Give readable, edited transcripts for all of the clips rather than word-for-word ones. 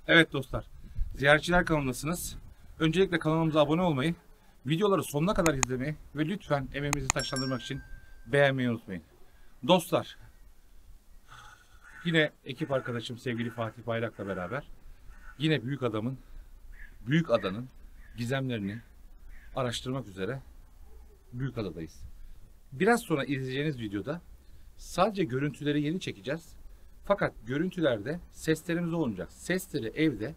Evet dostlar, Ziyaretçiler kanalındasınız. Öncelikle kanalımıza abone olmayı, videoları sonuna kadar izlemeyi ve lütfen emeğimizi taşlandırmak için beğenmeyi unutmayın. Dostlar, yine ekip arkadaşım sevgili Fatih Bayrak'la beraber yine Büyük Adanın gizemlerini araştırmak üzere Büyükada'dayız. Biraz sonra izleyeceğiniz videoda sadece görüntüleri yeni çekeceğiz. Fakat görüntülerde seslerimiz olmayacak. Sesleri evde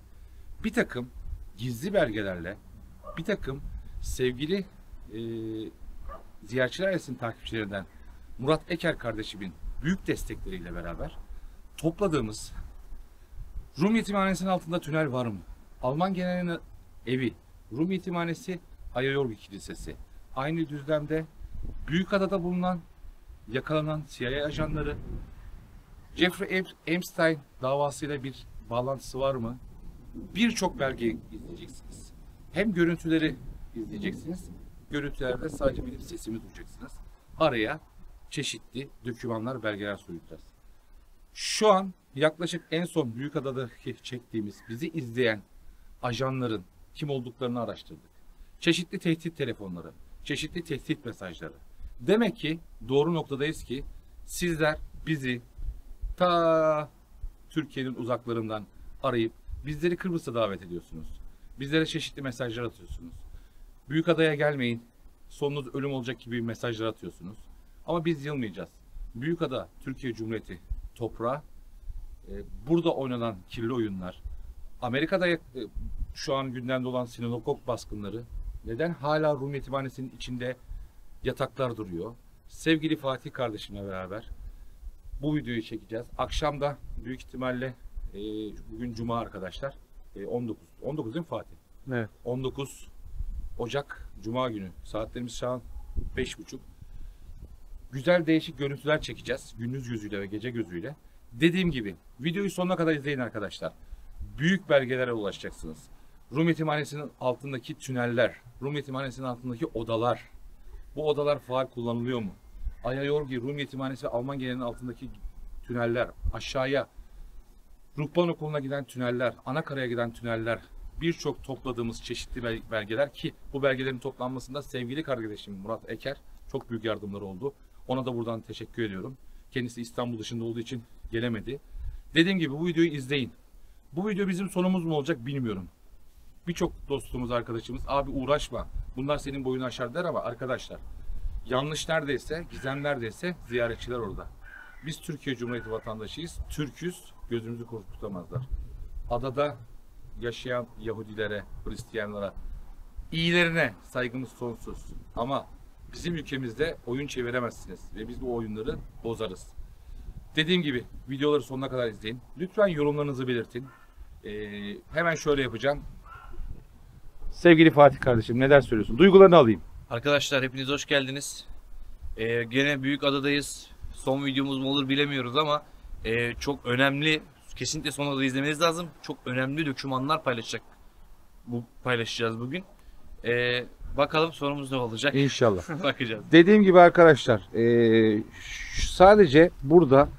bir takım gizli belgelerle, bir takım sevgili Ziyaretçiler Ailesi'nin takipçilerinden Murat Eker kardeşimin büyük destekleriyle beraber topladığımız Rum Yetimhanesi'nin altında tünel var mı? Alman generalinin evi, Rum Yetimhanesi, Ayayorgi Kilisesi. Aynı düzlemde Büyükada'da bulunan, yakalanan CIA ajanları, Jeffrey Epstein davasıyla bir bağlantısı var mı? Birçok belge izleyeceksiniz. Hem görüntüleri izleyeceksiniz, görüntülerde sadece benim sesimi duyacaksınız. Araya çeşitli dokümanlar, belgeler soyacağız. Şu an yaklaşık en son Büyükada'daki çektiğimiz, bizi izleyen ajanların kim olduklarını araştırdık. Çeşitli tehdit telefonları, çeşitli tehdit mesajları. Demek ki doğru noktadayız ki sizler bizi ta Türkiye'nin uzaklarından arayıp bizleri Kıbrıs'a davet ediyorsunuz. Bizlere çeşitli mesajlar atıyorsunuz. Büyükada'ya gelmeyin, sonunuz ölüm olacak gibi mesajlar atıyorsunuz. Ama biz yılmayacağız. Büyükada Türkiye Cumhuriyeti toprağı, burada oynanan kirli oyunlar, Amerika'da şu an gündemde olan sinagog baskınları, neden hala Rum Yetimhanesi'nin içinde yataklar duruyor? Sevgili Fatih kardeşimle beraber bu videoyu çekeceğiz. Akşam da büyük ihtimalle bugün Cuma arkadaşlar. 19 değil mi Fatih? Evet. 19 Ocak Cuma günü. Saatlerimiz şu an 5.30. Güzel değişik görüntüler çekeceğiz. Gündüz gözüyle ve gece gözüyle. Dediğim gibi videoyu sonuna kadar izleyin arkadaşlar. Büyük belgelere ulaşacaksınız. Rum Yetimhanesi'nin altındaki tüneller, Rum Yetimhanesi'nin altındaki odalar. Bu odalar faal kullanılıyor mu? Ayayorgi, Rum Yetimhanesi ve Alman generalinin altındaki tüneller, aşağıya Ruhban Okulu'na giden tüneller, Anakara'ya giden tüneller, birçok topladığımız çeşitli belgeler ki bu belgelerin toplanmasında sevgili kardeşim Murat Eker çok büyük yardımları oldu. Ona da buradan teşekkür ediyorum. Kendisi İstanbul dışında olduğu için gelemedi. Dediğim gibi bu videoyu izleyin. Bu video bizim sonumuz mu olacak bilmiyorum. Birçok dostumuz, arkadaşımız abi uğraşma, bunlar senin boyunu aşar der ama arkadaşlar yanlış neredeyse, gizem neredeyse ziyaretçiler orada. Biz Türkiye Cumhuriyeti vatandaşıyız. Türküz, gözümüzü korkutamazlar. Adada yaşayan Yahudilere, Hristiyanlara, iyilerine saygımız sonsuz. Ama bizim ülkemizde oyun çeviremezsiniz ve biz bu oyunları bozarız. Dediğim gibi videoları sonuna kadar izleyin. Lütfen yorumlarınızı belirtin. Hemen şöyle yapacağım. Sevgili Fatih kardeşim neler söylüyorsun? Duygularını alayım. Arkadaşlar hepiniz hoş geldiniz. Gene Büyükada'dayız. Son videomuz mu olur bilemiyoruz ama çok önemli, kesinlikle sonuna da izlemeniz lazım. Çok önemli dokümanlar paylaşacağız bugün. Bakalım sonumuz ne olacak? İnşallah. Bakacağız. Dediğim gibi arkadaşlar sadece burada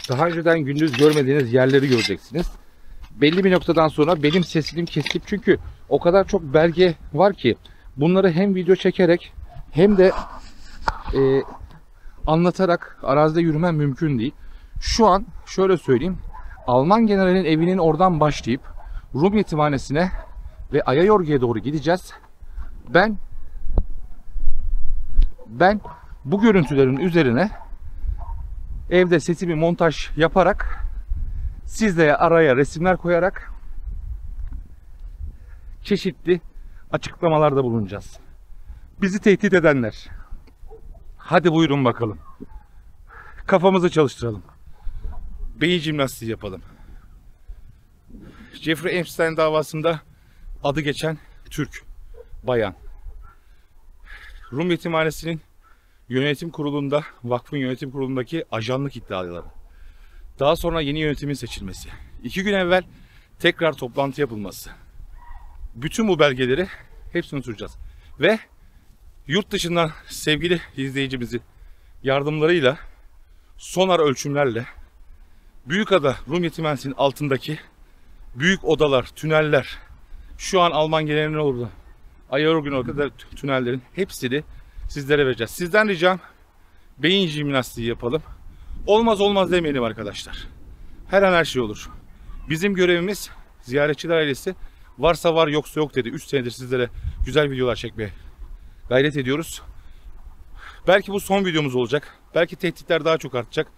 daha önceden gündüz görmediğiniz yerleri göreceksiniz. Belli bir noktadan sonra benim sesimi kesip çünkü o kadar çok belge var ki bunları hem video çekerek hem de anlatarak arazide yürümem mümkün değil. Şu an şöyle söyleyeyim. Alman generalinin evinin oradan başlayıp Rum Yetimhanesi'ne ve Ayayorgi'ye doğru gideceğiz. Ben bu görüntülerin üzerine evde sesimi montaj yaparak sizlere araya resimler koyarak çeşitli açıklamalarda bulunacağız. Bizi tehdit edenler. Hadi buyurun bakalım. Kafamızı çalıştıralım. Beyin jimnastiği yapalım. Jeffrey Epstein davasında adı geçen Türk bayan. Rum Yetimhanesi'nin yönetim kurulunda, vakfın yönetim kurulundaki ajanlık iddiaları. Daha sonra yeni yönetimin seçilmesi. 2 gün evvel tekrar toplantı yapılması. Bütün bu belgeleri hepsini tutacağız. Ve yurt dışından sevgili izleyicimizi yardımlarıyla sonar ölçümlerle Büyükada Rum Yetimhanesi'nin altındaki büyük odalar, tüneller, şu an Alman genelinin orada Ayarogün kadar tünellerin hepsini sizlere vereceğiz. Sizden ricam beyin jimnastiği yapalım. Olmaz olmaz demeyelim arkadaşlar. Her an her şey olur. Bizim görevimiz, ziyaretçiler ailesi varsa var yoksa yok dedi. 3 senedir sizlere güzel videolar çekmeye gayret ediyoruz. Belki bu son videomuz olacak. Belki tehditler daha çok artacak.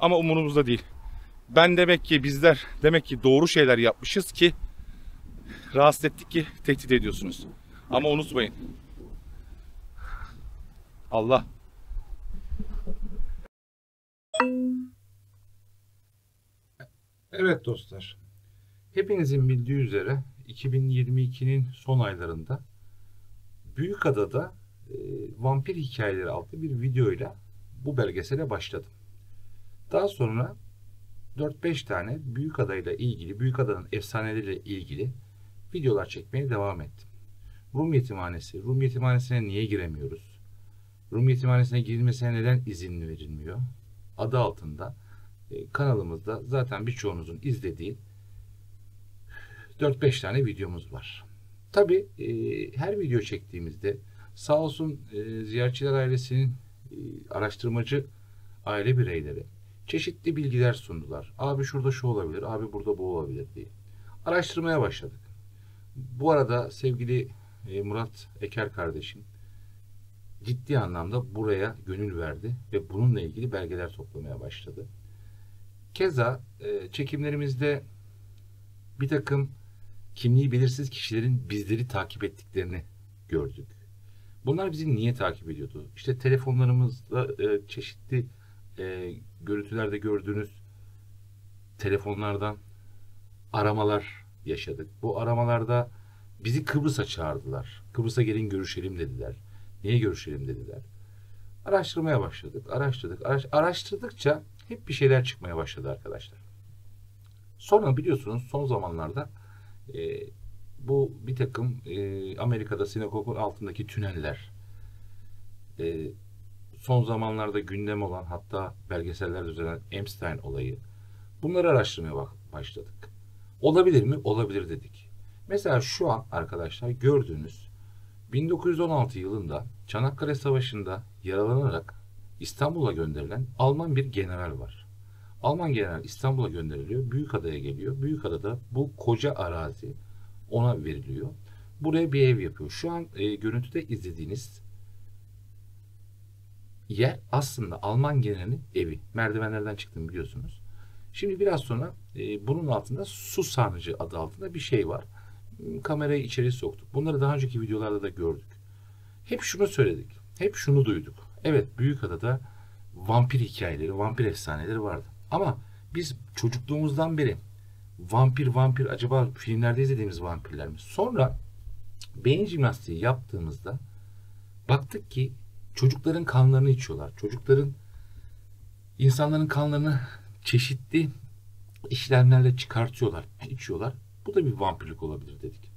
Ama umurumuzda değil. Bizler demek ki doğru şeyler yapmışız ki rahatsız ettik ki tehdit ediyorsunuz. Ama unutmayın. Allah. Evet dostlar. Hepinizin bildiği üzere 2022'nin son aylarında Büyükada'da vampir hikayeleri adlı bir videoyla bu belgesele başladım. Daha sonra 4-5 tane Büyükada ile ilgili, Büyükada'nın efsaneleriyle ilgili videolar çekmeye devam ettim. Rum Yetimhanesi, Rum Yetimhanesi'ne niye giremiyoruz? Rum Yetimhanesi'ne girilmesine neden izin verilmiyor? Adı altında kanalımızda zaten birçoğunuzun izlediği 4-5 tane videomuz var. Tabi her video çektiğimizde sağ olsun ziyaretçiler ailesinin araştırmacı aile bireyleri çeşitli bilgiler sundular. Abi şurada şu olabilir, abi burada bu olabilir diye. Araştırmaya başladık. Bu arada sevgili Murat Eker kardeşim ciddi anlamda buraya gönül verdi ve bununla ilgili belgeler toplamaya başladı. Keza çekimlerimizde bir takım kimliği belirsiz kişilerin bizleri takip ettiklerini gördük. Bunlar bizi niye takip ediyordu? İşte telefonlarımızda çeşitli görüntülerde gördüğünüz telefonlardan aramalar yaşadık. Bu aramalarda bizi Kıbrıs'a çağırdılar. Kıbrıs'a gelin görüşelim dediler. Niye görüşelim dediler. Araştırmaya başladık. Araştırdıkça hep bir şeyler çıkmaya başladı arkadaşlar. Sonra biliyorsunuz son zamanlarda bu bir takım Amerika'da sinagogun altındaki tüneller, son zamanlarda gündem olan hatta belgesellerde düzenlenen Epstein olayı, bunları araştırmaya başladık. Olabilir mi? Olabilir dedik. Mesela şu an arkadaşlar gördüğünüz 1916 yılında Çanakkale Savaşı'nda yaralanarak İstanbul'a gönderilen Alman bir general var. Alman general İstanbul'a gönderiliyor. Büyükada'ya geliyor. Büyükada'da bu koca arazi ona veriliyor. Buraya bir ev yapıyor. Şu an görüntüde izlediğiniz yer aslında Alman generalinin evi. Merdivenlerden çıktım biliyorsunuz. Şimdi biraz sonra bunun altında su sarnıcı adı altında bir şey var. Kamerayı içeri soktuk. Bunları daha önceki videolarda da gördük. Hep şunu söyledik. Hep şunu duyduk. Evet Büyükada'da vampir hikayeleri, vampir efsaneleri vardı. Ama biz çocukluğumuzdan beri vampir acaba filmlerde izlediğimiz vampirler mi? Sonra beyin jimnastiği yaptığımızda baktık ki çocukların kanlarını içiyorlar. İnsanların kanlarını çeşitli işlemlerle çıkartıyorlar, içiyorlar. Bu da bir vampirlik olabilir dedik.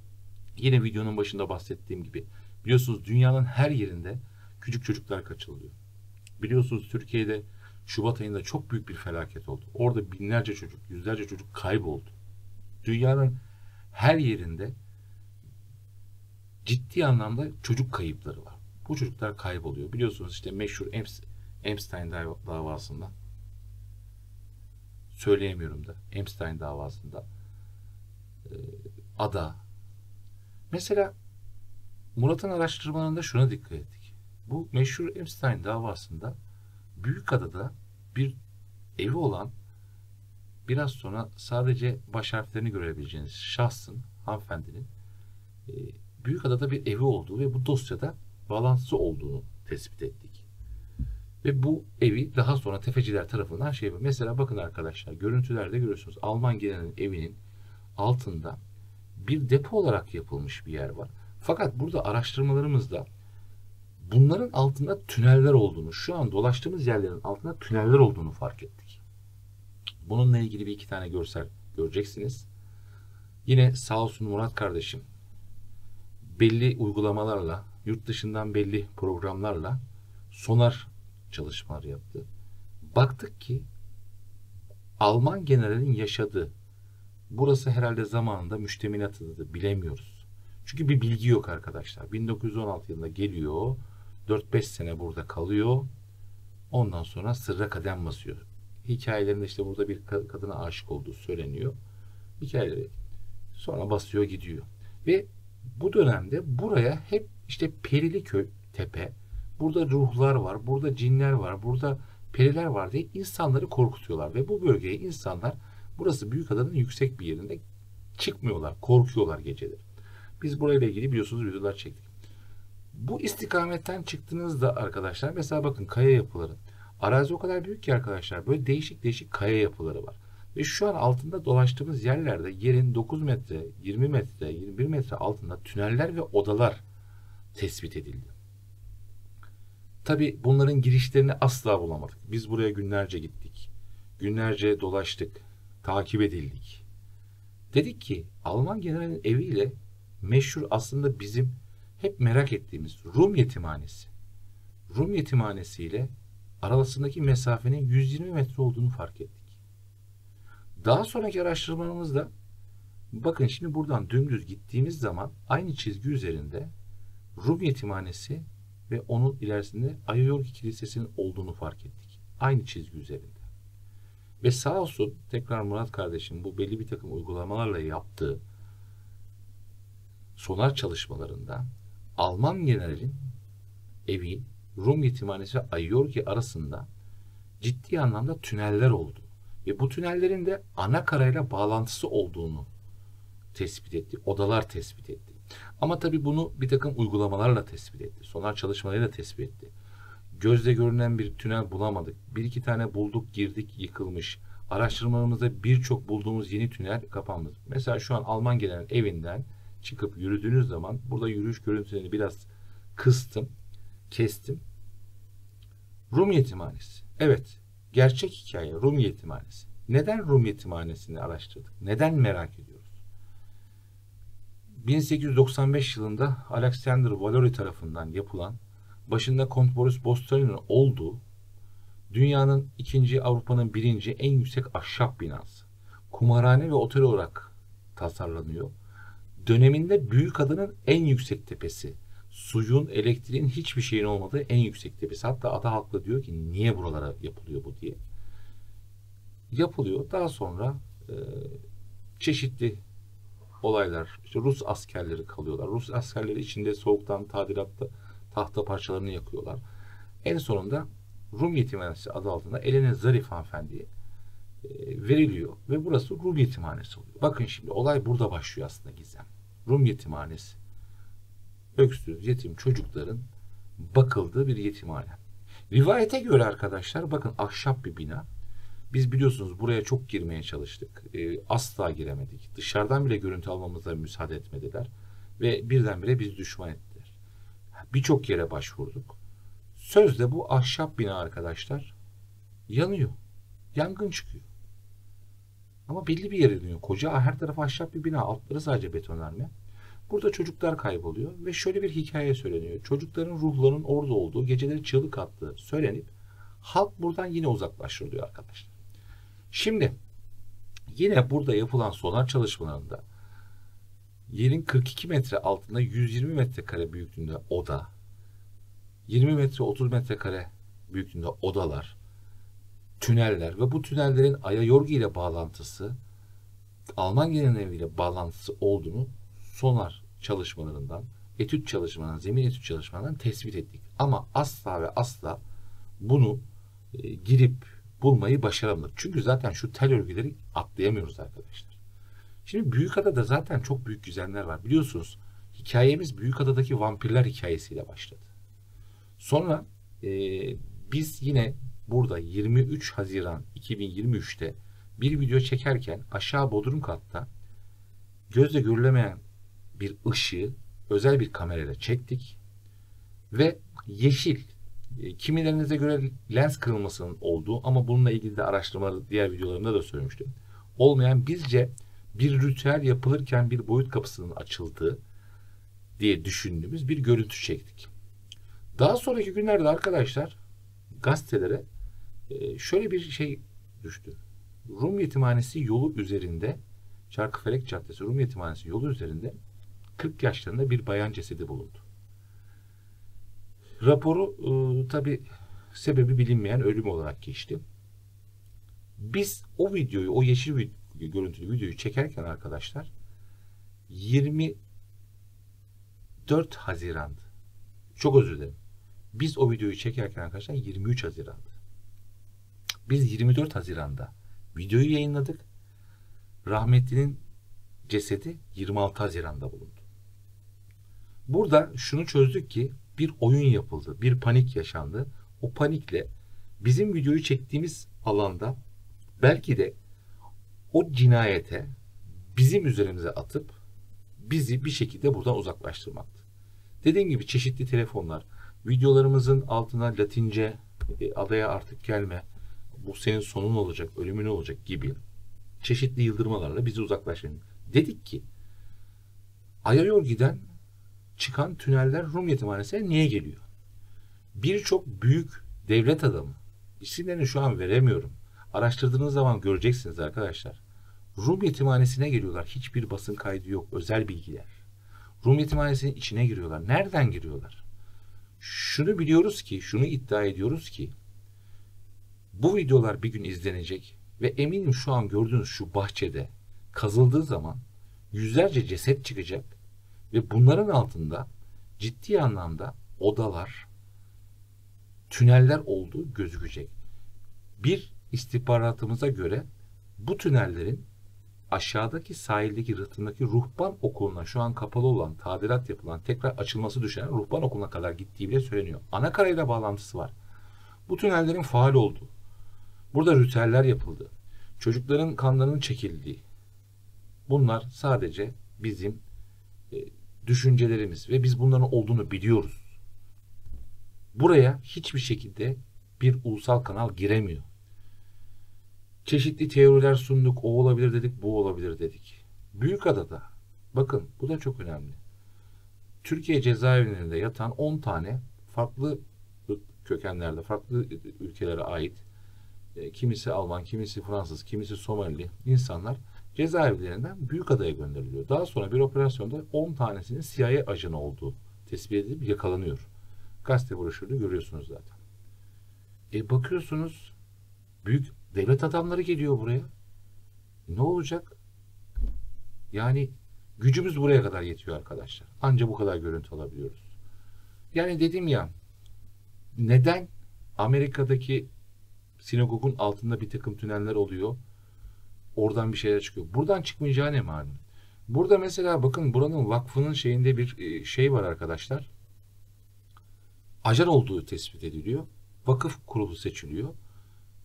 Yine videonun başında bahsettiğim gibi biliyorsunuz dünyanın her yerinde küçük çocuklar kaçırılıyor. Biliyorsunuz Türkiye'de Şubat ayında çok büyük bir felaket oldu. Orada binlerce çocuk, yüzlerce çocuk kayboldu. Dünyanın her yerinde ciddi anlamda çocuk kayıpları var. Bu çocuklar kayboluyor. Biliyorsunuz işte meşhur Epstein davasında söyleyemiyorum da Epstein davasında ada. Mesela Murat'ın araştırmalarında şuna dikkat ettik. Bu meşhur Epstein davasında Büyükada'da bir evi olan biraz sonra sadece baş harflerini görebileceğiniz şahsın, hanımefendinin Büyükada'da bir evi olduğu ve bu dosyada bağlantısı olduğunu tespit ettik. Ve bu evi daha sonra tefeciler tarafından mesela bakın arkadaşlar görüntülerde görüyorsunuz Alman generalinin evinin altında bir depo olarak yapılmış bir yer var. Fakat burada araştırmalarımızda bunların altında tüneller olduğunu, şu an dolaştığımız yerlerin altında tüneller olduğunu fark ettik. Bununla ilgili bir iki tane görsel göreceksiniz. Yine sağ olsun Murat kardeşim belli uygulamalarla, yurt dışından belli programlarla sonar çalışmaları yaptı. Baktık ki Alman generalin yaşadığı Burası herhalde zamanında müştemilatıdır, bilemiyoruz. Çünkü bir bilgi yok arkadaşlar. 1916 yılında geliyor, 4-5 sene burada kalıyor. Ondan sonra sırra kadem basıyor. Hikayelerinde işte burada bir kadına aşık olduğu söyleniyor. Hikayeleri sonra basıyor gidiyor. Ve bu dönemde buraya hep işte Periliköy tepe, burada ruhlar var, burada cinler var, burada periler var diye insanları korkutuyorlar. Ve bu bölgeye insanlar, burası Büyükada'nın yüksek bir yerinde, çıkmıyorlar, korkuyorlar geceleri. Biz burayla ilgili biliyorsunuz videolar çektik. Bu istikametten çıktığınızda arkadaşlar, mesela bakın kaya yapıları. Arazi o kadar büyük ki arkadaşlar, böyle değişik değişik kaya yapıları var. Ve şu an altında dolaştığımız yerlerde yerin 9 metre, 20 metre, 21 metre altında tüneller ve odalar tespit edildi. Tabi bunların girişlerini asla bulamadık. Biz buraya günlerce gittik. Günlerce dolaştık. Takip edildik. Dedik ki Alman generalin eviyle meşhur, aslında bizim hep merak ettiğimiz Rum yetimhanesi. Rum yetimhanesi ile arasındaki mesafenin 120 metre olduğunu fark ettik. Daha sonraki araştırmalarımızda bakın şimdi buradan dümdüz gittiğimiz zaman aynı çizgi üzerinde Rum yetimhanesi ve onun ilerisinde Ayayorgi Kilisesi'nin olduğunu fark ettik. Aynı çizgi üzerinde. Ve sağ olsun tekrar Murat kardeşim bu belli bir takım uygulamalarla yaptığı sonar çalışmalarında Alman generalin evi Rum yetimhanesi ve Ayayorgi arasında ciddi anlamda tüneller oldu. Ve bu tünellerin de ana karayla bağlantısı olduğunu tespit etti. Odalar tespit etti. Ama tabii bunu bir takım uygulamalarla tespit etti. Sonar çalışmalarıyla tespit etti. Gözle görünen bir tünel bulamadık. Bir iki tane bulduk, girdik, yıkılmış. Araştırmalarımızda birçok bulduğumuz yeni tünel kapanmış. Mesela şu an Alman generalin evinden çıkıp yürüdüğünüz zaman burada yürüyüş görüntülerini biraz kıstım, kestim. Rum yetimhanesi. Evet, gerçek hikaye Rum yetimhanesi. Neden Rum yetimhanesini araştırdık? Neden merak ediyoruz? 1895 yılında Alexander Valori tarafından yapılan, başında Kont Boris Bostoni'nin olduğu, dünyanın ikinci, Avrupa'nın birinci en yüksek ahşap binası. Kumarhane ve otel olarak tasarlanıyor. Döneminde Büyükada'nın en yüksek tepesi. Suyun, elektriğin, hiçbir şeyin olmadığı en yüksek tepesi. Hatta ada halkı diyor ki niye buralara yapılıyor bu diye. Yapılıyor. Daha sonra çeşitli olaylar, işte Rus askerleri kalıyorlar. Rus askerleri içinde soğuktan tadilatta tahta parçalarını yakıyorlar. En sonunda Rum yetimhanesi adı altında Elena Zarif hanımefendiye veriliyor ve burası Rum yetimhanesi oluyor. Bakın şimdi olay burada başlıyor aslında gizem. Rum yetimhanesi. Öksüz, yetim çocukların bakıldığı bir yetimhane. Rivayete göre arkadaşlar bakın ahşap bir bina. Biz biliyorsunuz buraya çok girmeye çalıştık. Asla giremedik. Dışarıdan bile görüntü almamıza müsaade etmediler. Ve birdenbire biz düşman ettiler. Birçok yere başvurduk. Sözde bu ahşap bina arkadaşlar yanıyor. Yangın çıkıyor. Ama belli bir yere yanıyor. Koca her taraf ahşap bir bina. Altları sadece betonarme. Burada çocuklar kayboluyor ve şöyle bir hikaye söyleniyor. Çocukların ruhlarının orada olduğu, geceleri çığlık attığı söylenip halk buradan yine uzaklaştırılıyor arkadaşlar. Şimdi yine burada yapılan sonar çalışmalarında yerin 42 metre altında 120 metrekare büyüklüğünde oda, 20 metre 30 metrekare büyüklüğünde odalar, tüneller ve bu tünellerin Ayayorgi ile bağlantısı, Alman genel ile bağlantısı olduğunu sonar çalışmalarından, etüt çalışmalarından, zemin etüt çalışmalarından tespit ettik. Ama asla ve asla bunu girip bulmayı başaramadık. Çünkü zaten şu tel örgüleri atlayamıyoruz arkadaşlar. Şimdi Büyükada'da zaten çok büyük gizemler var. Biliyorsunuz hikayemiz Büyükada'daki vampirler hikayesiyle başladı. Sonra biz yine burada 23 Haziran 2023'te bir video çekerken aşağı bodrum katta gözle görülemeyen bir ışığı özel bir kamerayla çektik ve yeşil, kimilerinize göre lens kırılmasının olduğu ama bununla ilgili de araştırmaları diğer videolarımda da söylemiştim. Olmayan, bizce bir ritüel yapılırken bir boyut kapısının açıldığı diye düşündüğümüz bir görüntü çektik. Daha sonraki günlerde arkadaşlar gazetelere şöyle bir şey düştü. Rum yetimhanesi yolu üzerinde Çarkıfelek Caddesi Rum Yetimhanesi yolu üzerinde 40 yaşlarında bir bayan cesedi bulundu. Raporu tabi sebebi bilinmeyen ölüm olarak geçti. Biz o videoyu, o yeşil görüntülü videoyu çekerken arkadaşlar 24 Haziran'dı. Çok özür dilerim. Biz o videoyu çekerken arkadaşlar 23 Haziran'dı. Biz 24 Haziran'da videoyu yayınladık. Rahmetlinin cesedi 26 Haziran'da bulundu. Burada şunu çözdük ki bir oyun yapıldı, bir panik yaşandı. O panikle bizim videoyu çektiğimiz alanda belki de o cinayete bizim üzerimize atıp bizi bir şekilde buradan uzaklaştırmaktı. Dediğim gibi çeşitli telefonlar, videolarımızın altına Latince adaya artık gelme, bu senin sonun olacak, ölümün olacak gibi çeşitli yıldırmalarla bizi uzaklaştırın. Dedik ki Aya giden çıkan tüneller Rum Yetimhanesi'ne niye geliyor? Birçok büyük devlet adamı, isimlerini şu an veremiyorum. Araştırdığınız zaman göreceksiniz arkadaşlar. Rum Yetimhanesi'ne geliyorlar. Hiçbir basın kaydı yok. Özel bilgiler. Rum Yetimhanesi'nin içine giriyorlar. Nereden giriyorlar? Şunu biliyoruz ki, şunu iddia ediyoruz ki bu videolar bir gün izlenecek ve eminim şu an gördüğünüz şu bahçede kazıldığı zaman yüzlerce ceset çıkacak ve bunların altında ciddi anlamda odalar, tüneller olduğu gözükecek. Bir istihbaratımıza göre bu tünellerin aşağıdaki sahildeki rıhtımdaki ruhban okuluna şu an kapalı olan, tadilat yapılan, tekrar açılması düşünen ruhban okuluna kadar gittiği bile söyleniyor. Anakarayla bağlantısı var. Bu tünellerin faal olduğu, burada ritüeller yapıldı, çocukların kanlarının çekildiği, bunlar sadece bizim düşüncelerimiz ve biz bunların olduğunu biliyoruz. Buraya hiçbir şekilde bir ulusal kanal giremiyor. Çeşitli teoriler sunduk. O olabilir dedik, bu olabilir dedik. Büyükada'da, bakın bu da çok önemli. Türkiye cezaevlerinde yatan 10 tane farklı kökenlerde, farklı ülkelere ait, kimisi Alman, kimisi Fransız, kimisi Somalili insanlar cezaevlerinden Büyükada'ya gönderiliyor. Daha sonra bir operasyonda 10 tanesinin CIA ajanı olduğu tespit edilip yakalanıyor. Gazete broşürünü görüyorsunuz zaten. Bakıyorsunuz büyük devlet adamları geliyor buraya. Ne olacak? Yani gücümüz buraya kadar yetiyor arkadaşlar. Anca bu kadar görüntü alabiliyoruz. Yani dedim ya, neden Amerika'daki sinagogun altında bir takım tüneller oluyor? Oradan bir şeyler çıkıyor. Buradan çıkmayacağı ne malum? Burada mesela bakın buranın vakfının şeyinde bir şey var arkadaşlar. Ajan olduğu tespit ediliyor. Vakıf kurulu seçiliyor.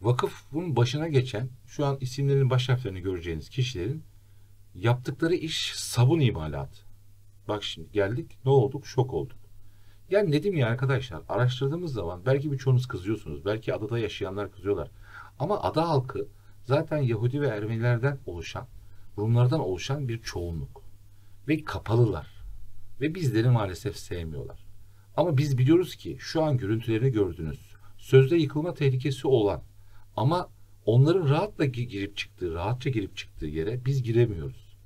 Vakıfın başına geçen, şu an isimlerinin baş harflerini göreceğiniz kişilerin yaptıkları iş sabun imalatı. Bak şimdi geldik, ne olduk? Şok olduk. Yani dedim ya arkadaşlar, araştırdığımız zaman belki birçoğunuz kızıyorsunuz. Belki adada yaşayanlar kızıyorlar. Ama ada halkı zaten Yahudi ve Ermenilerden oluşan, Rumlardan oluşan bir çoğunluk. Ve kapalılar. Ve bizleri maalesef sevmiyorlar. Ama biz biliyoruz ki şu an görüntülerini gördünüz. Sözde yıkılma tehlikesi olan ama onların rahatça girip çıktığı yere biz giremiyoruz.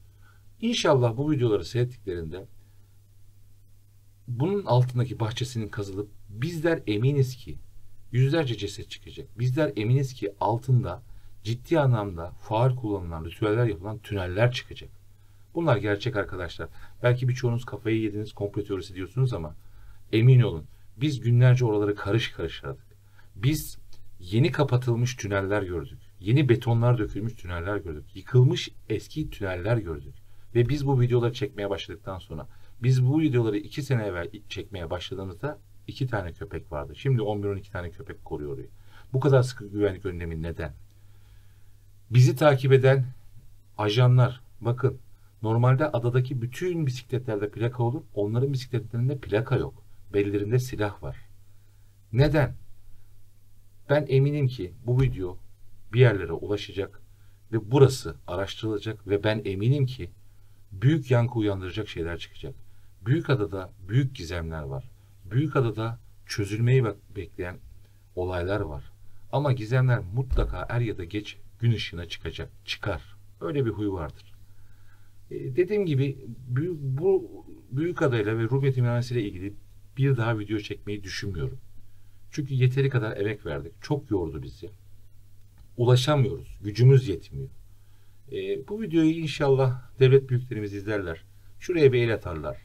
İnşallah bu videoları seyrettiklerinde bunun altındaki bahçesinin kazılıp bizler eminiz ki yüzlerce ceset çıkacak. Bizler eminiz ki altında ciddi anlamda faal kullanılan, ritüeller yapılan tüneller çıkacak. Bunlar gerçek arkadaşlar. Belki birçoğunuz kafayı yediniz, komplo teorisi diyorsunuz ama emin olun biz günlerce oraları karış karış aradık. Biz yeni kapatılmış tüneller gördük. Yeni betonlar dökülmüş tüneller gördük. Yıkılmış eski tüneller gördük. Ve biz bu videoları çekmeye başladıktan sonra, biz bu videoları 2 sene evvel çekmeye başladığımızda 2 tane köpek vardı. Şimdi 11-12 tane köpek koruyor orayı. Bu kadar sıkı güvenlik önlemi neden? Bizi takip eden ajanlar, bakın normalde adadaki bütün bisikletlerde plaka olur. Onların bisikletlerinde plaka yok. Bellerinde silah var. Neden? Ben eminim ki bu video bir yerlere ulaşacak ve burası araştırılacak ve ben eminim ki büyük yankı uyandıracak şeyler çıkacak. Büyükada'da büyük gizemler var. Büyükada'da çözülmeyi bekleyen olaylar var. Ama gizemler mutlaka er ya da geç gün ışığına çıkacak. Çıkar. Öyle bir huy vardır. Dediğim gibi bu Büyükada'yla ve Rum yetimhanesiyle ilgili bir daha video çekmeyi düşünmüyorum. Çünkü yeteri kadar emek verdik. Çok yordu bizi. Ulaşamıyoruz. Gücümüz yetmiyor. Bu videoyu inşallah devlet büyüklerimiz izlerler. Şuraya bir el atarlar.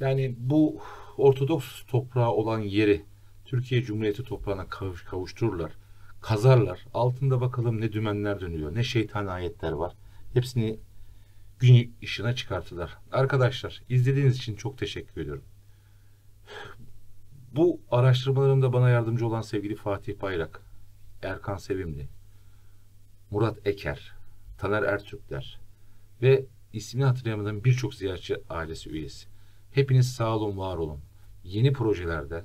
Yani bu Ortodoks toprağı olan yeri Türkiye Cumhuriyeti toprağına kavuştururlar. Kazarlar. Altında bakalım ne dümenler dönüyor, ne şeytan ayetler var. Hepsini gün ışığına çıkartırlar. Arkadaşlar izlediğiniz için çok teşekkür ediyorum. Bu araştırmalarımda bana yardımcı olan sevgili Fatih Bayrak, Erkan Sevimli, Murat Eker, Taner Ertürkler ve ismini hatırlayamadığım birçok ziyaretçi ailesi üyesi. Hepiniz sağ olun, var olun. Yeni projelerde,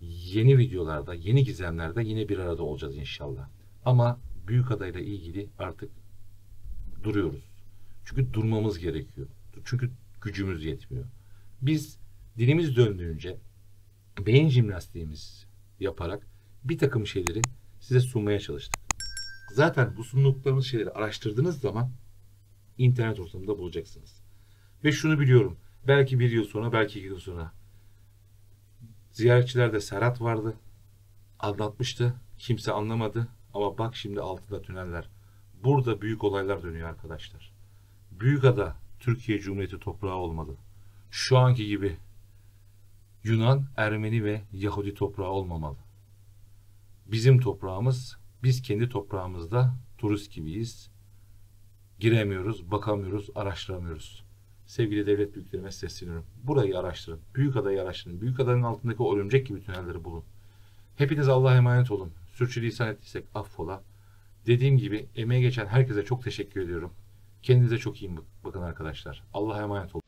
yeni videolarda, yeni gizemlerde yine bir arada olacağız inşallah. Ama Büyükada'yla ilgili artık duruyoruz. Çünkü durmamız gerekiyor. Çünkü gücümüz yetmiyor. Biz dilimiz döndüğünce beyin jimnastiğimiz yaparak bir takım şeyleri size sunmaya çalıştık. Zaten bu sunduklarımız şeyleri araştırdığınız zaman internet ortamında bulacaksınız. Ve şunu biliyorum. Belki bir yıl sonra, belki 2 yıl sonra ziyaretçilerde Serhat vardı. Anlatmıştı. Kimse anlamadı. Ama bak şimdi altında tüneller. Burada büyük olaylar dönüyor arkadaşlar. Büyükada Türkiye Cumhuriyeti toprağı olmalı. Şu anki gibi Yunan, Ermeni ve Yahudi toprağı olmamalı. Bizim toprağımız, biz kendi toprağımızda turist gibiyiz. Giremiyoruz, bakamıyoruz, araştıramıyoruz. Sevgili devlet büyüklerime sesleniyorum. Burayı araştırın. Büyükada'yı araştırın. Büyükada'nın altındaki o örümcek gibi tünelleri bulun. Hepiniz Allah'a emanet olun. Sürçülisan ettiysek affola. Dediğim gibi emeğe geçen herkese çok teşekkür ediyorum. Kendinize çok iyi bakın arkadaşlar. Allah'a emanet olun.